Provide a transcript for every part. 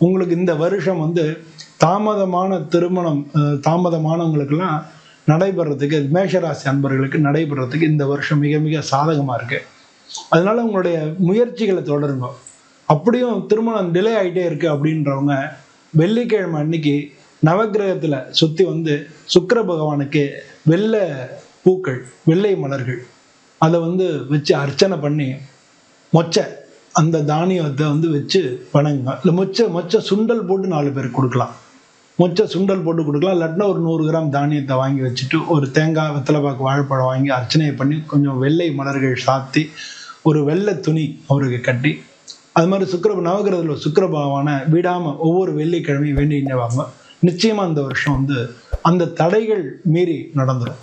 உங்களுக்கு இந்த வருஷம் வந்து தாமதமான திருமணம் தாமதமானவங்களுக்கெல்லாம் நடைபெறத்துக்கு, மேஷராசி அன்பர்களுக்கு நடைபெறத்துக்கு இந்த வருஷம் மிக மிக சாதகமாக இருக்கு. அதனால உங்களுடைய முயற்சிகளை தொடருங்க. அப்படியும் திருமணம் டிலே ஆகிட்டே இருக்கு அப்படின்றவங்க வெள்ளிக்கிழமை அன்னைக்கு நவக்கிரகத்தில் சுற்றி வந்து சுக்கிர பகவானுக்கு வெள்ளை பூக்கள், வெள்ளை மலர்கள் அதை வந்து வச்சு அர்ச்சனை பண்ணி மொச்சை அந்த தானியத்தை வந்து வச்சு வணங்குங்க. இல்லை மொச்சை சுண்டல் போட்டு 4 பேருக்கு கொடுக்கலாம். மொச்சை சுண்டல் போட்டு கொடுக்கலாம். இல்லாட்டினா ஒரு 100 கிராம் தானியத்தை வாங்கி வச்சுட்டு ஒரு தேங்காய், வெத்தலைப்பாக்கு, வாழைப்பழம் வாங்கி அர்ச்சனை பண்ணி கொஞ்சம் வெள்ளை மலர்கள் சாத்தி ஒரு வெள்ளை துணி அவருக்கு கட்டி, அது மாதிரி நவகிரகத்தில் சுக்கிர பகவானை விடாமல் ஒவ்வொரு வெள்ளிக்கிழமையும் வேண்டிகிட்டே வாங்க. நிச்சயமாக இந்த வருஷம் வந்து அந்த தடைகள் மீறி நடந்துடும்.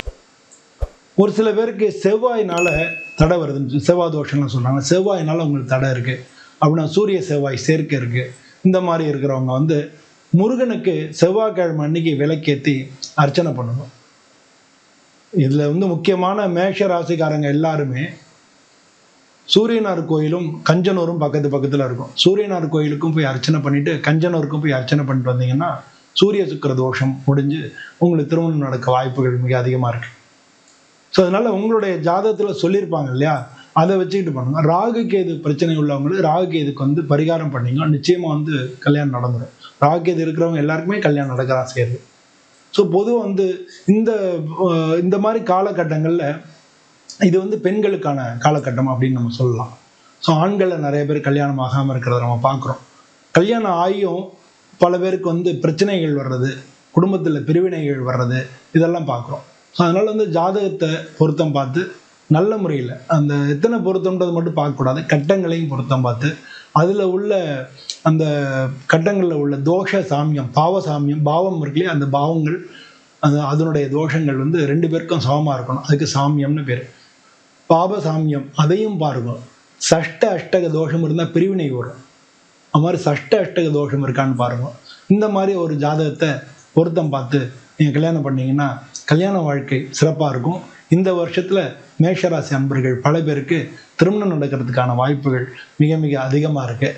ஒரு சில பேருக்கு செவ்வாயினால தடை வருதுன்னு, செவ்வாய் தோஷம்னு சொல்கிறாங்க. செவ்வாயினால உங்களுக்கு தடை இருக்குது அப்படின்னா சூரிய செவ்வாய் சேர்க்கை இருக்குது. இந்த மாதிரி இருக்கிறவங்க வந்து முருகனுக்கு செவ்வாய்க்கிழமை அன்னைக்கு விளக்கேற்றி அர்ச்சனை பண்ணணும். இதில் வந்து முக்கியமான மேஷ ராசிக்காரங்க எல்லாருமே சூரியனார் கோயிலும் கஞ்சனூரும் பக்கத்தில் இருக்கும். சூரியனார் கோயிலுக்கும் போய் அர்ச்சனை பண்ணிட்டு கஞ்சனூருக்கும் போய் அர்ச்சனை பண்ணிட்டு வந்தீங்கன்னா சூரிய சுக்கிர தோஷம் முடிஞ்சு உங்களுக்கு திருமணம் நடக்க வாய்ப்புகள் மிக அதிகமாக இருக்கு. ஸோ அதனால உங்களுடைய ஜாதகத்தில் சொல்லியிருப்பாங்க இல்லையா, அதை வச்சுக்கிட்டு பண்ணுங்க. ராகு கேது பிரச்சனை உள்ளவங்களுக்கு ராகு கேதுக்கு வந்து பரிகாரம் பண்ணீங்க, நிச்சயமாக வந்து கல்யாணம் நடந்துடும். ராகு கேது இருக்கிறவங்க எல்லாருக்குமே கல்யாணம் நடக்கிறதா செய்யுது. ஸோ பொதுவாக வந்து இந்த மாதிரி காலகட்டங்களில் இது வந்து பெண்களுக்கான காலகட்டம் அப்படின்னு நம்ம சொல்லலாம். ஸோ ஆண்களில் நிறைய பேர் கல்யாணம் ஆகாமல் இருக்கிறத நம்ம பார்க்குறோம். கல்யாணம் ஆகியும் பல பேருக்கு வந்து பிரச்சனைகள் வர்றது, குடும்பத்தில் பிரிவினைகள் வர்றது, இதெல்லாம் பார்க்குறோம். ஸோ அதனால் வந்து ஜாதகத்தை பொருத்தம் பார்த்து நல்ல முறையில் அந்த எத்தனை பொருத்தம்ன்றது மட்டும் பார்க்கக்கூடாது, கட்டங்களையும் பொருத்தம் பார்த்து அதில் உள்ள அந்த கட்டங்களில் உள்ள தோஷ சாமியம், பாவ சாமியம், பாவம் இருக்குல்லையே அந்த பாவங்கள், அதனுடைய தோஷங்கள் வந்து 2 பேருக்கும் சமமாக இருக்கணும். அதுக்கு சாமியம்னு பேர். பாப சாமியம் அதையும் பாருங்க. சஷ்ட அஷ்டக தோஷம் இருந்தால் பிரிவினை வரும். அது மாதிரி சஷ்ட அஷ்டக தோஷம் இருக்கான்னு பாருங்க. இந்த மாதிரி ஒரு ஜாதகத்தை பொருத்தம் பார்த்து நீங்கள் கல்யாணம் பண்ணீங்கன்னா கல்யாண வாழ்க்கை சிறப்பாக இருக்கும். இந்த வருஷத்தில் மேஷராசி அன்பர்கள் பல பேருக்கு திருமணம் நடக்கிறதுக்கான வாய்ப்புகள் மிக மிக அதிகமாக இருக்குது.